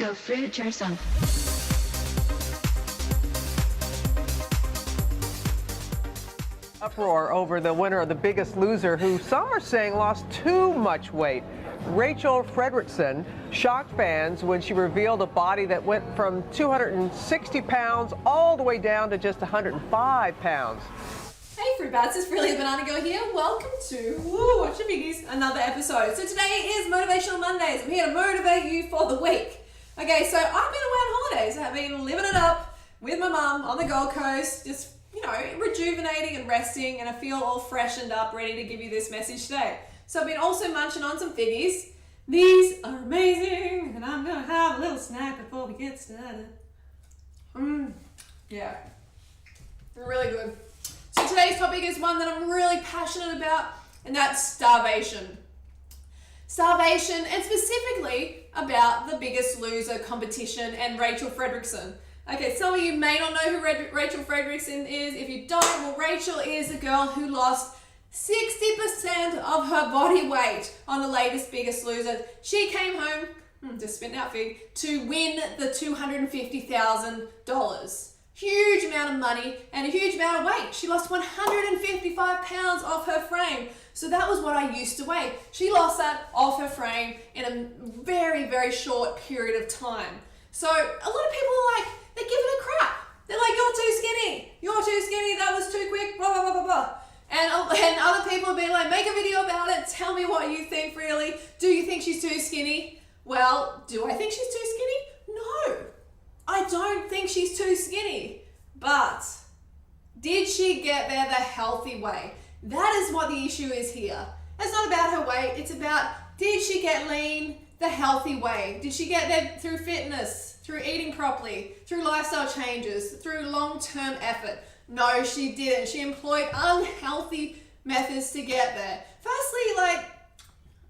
Dr. Frederickson. Uproar over the winner of The Biggest Loser, who some are saying lost too much weight. Rachel Frederickson shocked fans when she revealed a body that went from 260 pounds all the way down to just 105 pounds. Hey Fruit Bats, it's Freely the Banana Girl here. Welcome to Watch Your Biggies, another episode. So today is Motivational Mondays. I'm here to motivate you for the week. Okay, so I've been away on holidays. I've been living it up with my mum on the Gold Coast, just, rejuvenating and resting, and I feel all freshened up, ready to give you this message today. So I've been also munching on some figgies. These are amazing, and I'm gonna have a little snack before we get started. Yeah, really good. So today's topic is one that I'm really passionate about, and that's starvation. Starvation, and specifically about The Biggest Loser competition and Rachel Frederickson. Okay, some of you may not know who Rachel Frederickson is. If you don't, well, Rachel is a girl who lost 60% of her body weight on the latest Biggest Loser. She came home, just spitting out fig, to win the $250,000. Huge amount of money and a huge amount of weight. She lost 155 pounds off her frame. So that was what I used to weigh. She lost that off her frame in a very, very short period of time. So a lot of people are like, they give it a crap. They're like, you're too skinny, that was too quick, blah, blah, blah, blah, blah. And other people have been like, make a video about it, tell me what you think really. Do you think she's too skinny? Well, do I think she's too skinny? No, I don't think she's too skinny. But did she get there the healthy way? That is what the issue is here. It's not about her weight, it's about, did she get lean the healthy way? Did she get there through fitness, through eating properly, through lifestyle changes, through long-term effort? No, she didn't. She employed unhealthy methods to get there. Firstly,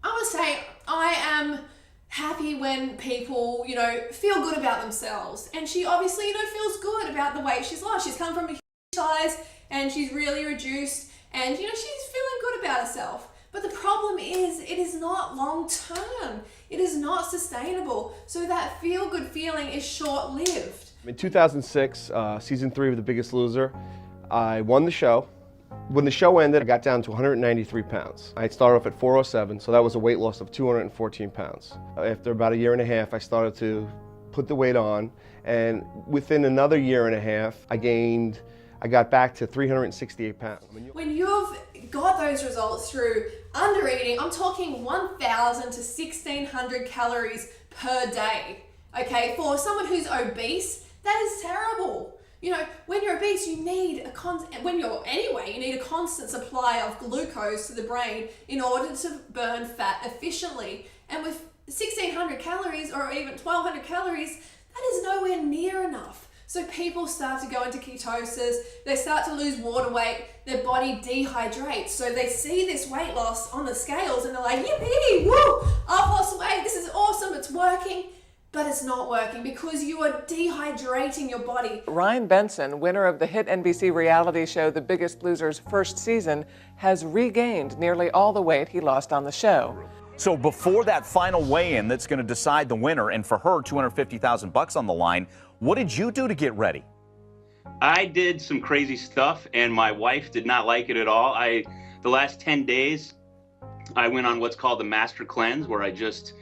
I would say I am happy when people, feel good about themselves. And she obviously, feels good about the weight she's lost. She's come from a huge size and she's really reduced and, she's feeling good about herself. But the problem is, it is not long-term. It is not sustainable. So that feel-good feeling is short-lived. In 2006, season 3 of The Biggest Loser, I won the show. When the show ended, I got down to 193 pounds. I started off at 407, so that was a weight loss of 214 pounds. After about a year and a half, I started to put the weight on, and within another year and a half, I got back to 368 pounds. When you've got those results through under eating, I'm talking 1,000 to 1,600 calories per day. Okay, for someone who's obese, that is terrible. When you're obese, you need a constant supply of glucose to the brain in order to burn fat efficiently. And with 1,600 calories or even 1,200 calories, that is nowhere near enough. So people start to go into ketosis, they start to lose water weight, their body dehydrates. So they see this weight loss on the scales and they're like, yippee, woo, I've lost weight, this is awesome, it's working. But it's not working because you are dehydrating your body. Ryan Benson, winner of the hit NBC reality show The Biggest Loser's first season, has regained nearly all the weight he lost on the show. So before that final weigh-in that's going to decide the winner, and for her, $250,000 on the line, what did you do to get ready? I did some crazy stuff, and my wife did not like it at all. The last 10 days, I went on what's called the Master Cleanse, where I just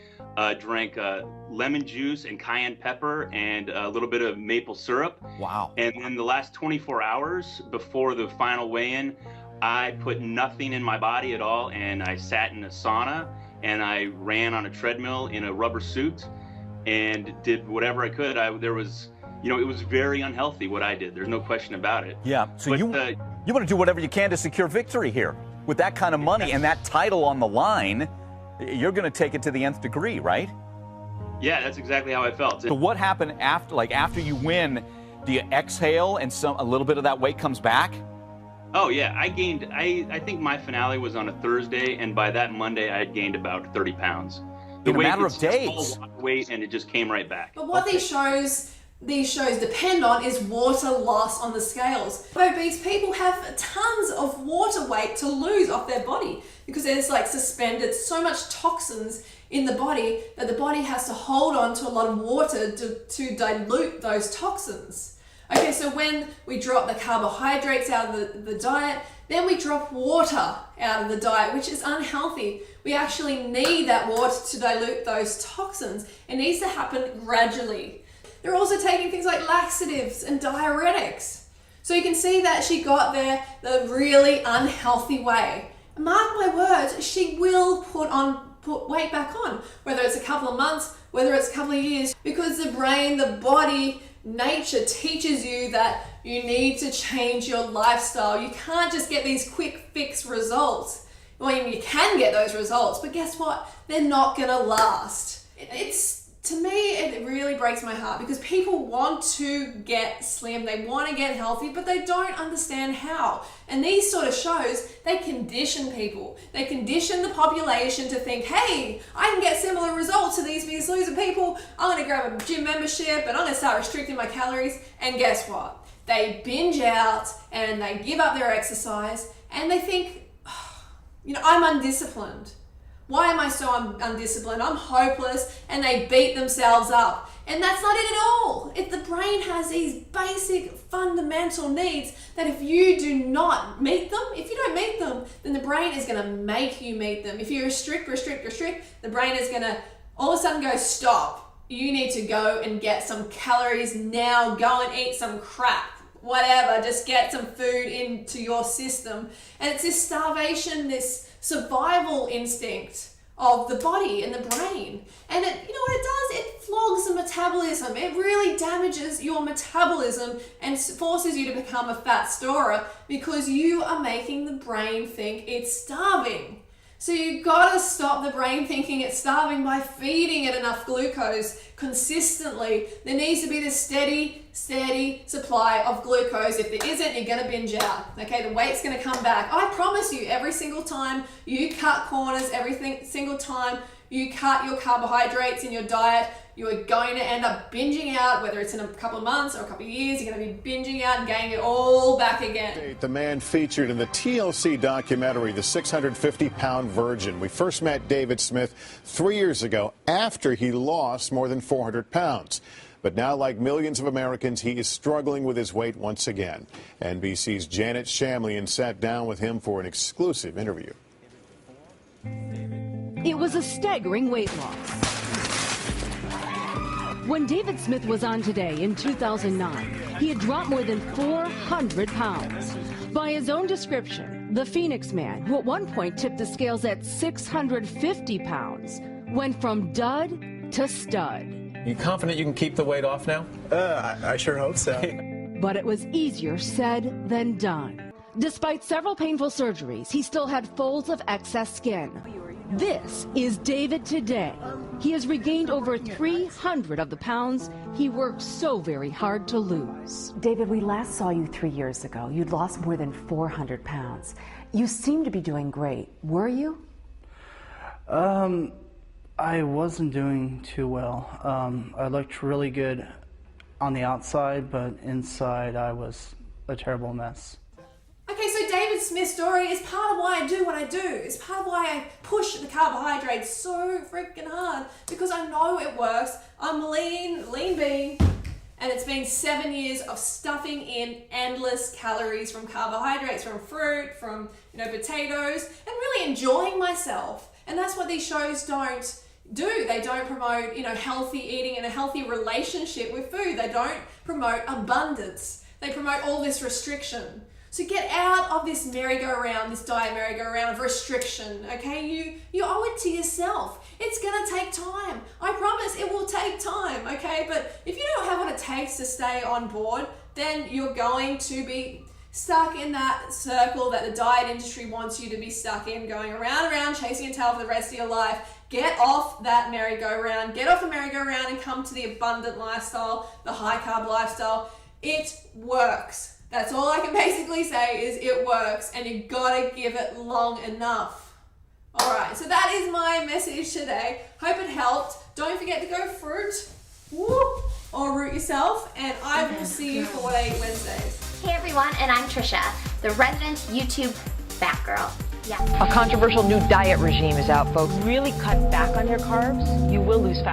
drank lemon juice and cayenne pepper and a little bit of maple syrup. Wow. And then the last 24 hours before the final weigh-in, I put nothing in my body at all, and I sat in a sauna and I ran on a treadmill in a rubber suit and did whatever I could. It was very unhealthy what I did. There's no question about it. Yeah, so you want to do whatever you can to secure victory here. With that kind of money and that title on the line, you're going to take it to the nth degree, right? Yeah, that's exactly how I felt. So what happened after you win? Do you exhale and a little bit of that weight comes back? Oh yeah, I think my finale was on a Thursday, and by that Monday I had gained about 30 pounds. In a matter of days. Weight, and it just came right back. But what these shows depend on is water loss on the scales. Obese people have tons of water weight to lose off their body because there's suspended so much toxins in the body that the body has to hold on to a lot of water to dilute those toxins. Okay, so when we drop the carbohydrates out of the diet, then we drop water out of the diet, which is unhealthy. We actually need that water to dilute those toxins. It needs to happen gradually. They're also taking things like laxatives and diuretics. So you can see that she got there the really unhealthy way. Mark my words, she will put weight back on, whether it's a couple of months, whether it's a couple of years, because the brain, the body, nature teaches you that you need to change your lifestyle. You can't just get these quick fix results. Well, you can get those results, but guess what? They're not gonna last. To me, it really breaks my heart because people want to get slim, they want to get healthy, but they don't understand how. And these sort of shows, they condition people. They condition the population to think, hey, I can get similar results to these Biggest Loser people. I'm going to grab a gym membership and I'm going to start restricting my calories. And guess what? They binge out and they give up their exercise and they think, I'm undisciplined. Why am I so undisciplined? I'm hopeless, and they beat themselves up. And that's not it at all. The brain has these basic fundamental needs that if you do not meet them, if you don't meet them, then the brain is going to make you meet them. If you restrict, the brain is going to all of a sudden go, stop. You need to go and get some calories now. Go and eat some crap. Whatever, just get some food into your system. And it's this starvation, this survival instinct of the body and the brain. And you know what it does? It flogs the metabolism. It really damages your metabolism and forces you to become a fat storer because you are making the brain think it's starving. So you've got to stop the brain thinking it's starving by feeding it enough glucose consistently. There needs to be this steady supply of glucose. If there isn't, you're going to binge out. Okay, the weight's going to come back. I promise you, every single time you cut corners, single time you cut your carbohydrates in your diet, you are going to end up binging out, whether it's in a couple of months or a couple of years, you're going to be binging out and gaining it all back again. The man featured in the TLC documentary, The 650-Pound Virgin. We first met David Smith 3 years ago after he lost more than 400 pounds. But now, like millions of Americans, he is struggling with his weight once again. NBC's Janet Shamlian sat down with him for an exclusive interview. It was a staggering weight loss. When David Smith was on Today in 2009, he had dropped more than 400 pounds. By his own description, the Phoenix man, who at one point tipped the scales at 650 pounds, went from dud to stud. You confident you can keep the weight off now? I sure hope so. But it was easier said than done. Despite several painful surgeries, he still had folds of excess skin. This is David today. He has regained over 300 of the pounds he worked so very hard to lose. David, we last saw you 3 years ago. You'd lost more than 400 pounds. You seem to be doing great. Were you? I wasn't doing too well. I looked really good on the outside, but inside I was a terrible mess. Okay, so David Smith's story is part of why I do what I do. It's part of why I push the carbohydrates so freaking hard, because I know it works. I'm lean bean, and it's been 7 years of stuffing in endless calories from carbohydrates, from fruit, from potatoes, and really enjoying myself. And that's what these shows don't do. They don't promote healthy eating and a healthy relationship with food. They don't promote abundance. They promote all this restriction. So get out of this merry-go-round, this diet merry-go-round of restriction, okay? You owe it to yourself. It's gonna take time. I promise it will take time, okay? But if you don't have what it takes to stay on board, then you're going to be stuck in that circle that the diet industry wants you to be stuck in, going around and around, chasing your tail for the rest of your life. Get off that merry-go-round. Get off the merry-go-round and come to the abundant lifestyle, the high-carb lifestyle. It works. That's all I can basically say is it works, and you gotta give it long enough. All right, so that is my message today. Hope it helped. Don't forget to go fruit, or root yourself, and I will see you for What I Eat Wednesdays. Hey everyone, and I'm Trisha, the resident YouTube fat girl. Yes. A controversial new diet regime is out, folks. Really cut back on your carbs, you will lose fat.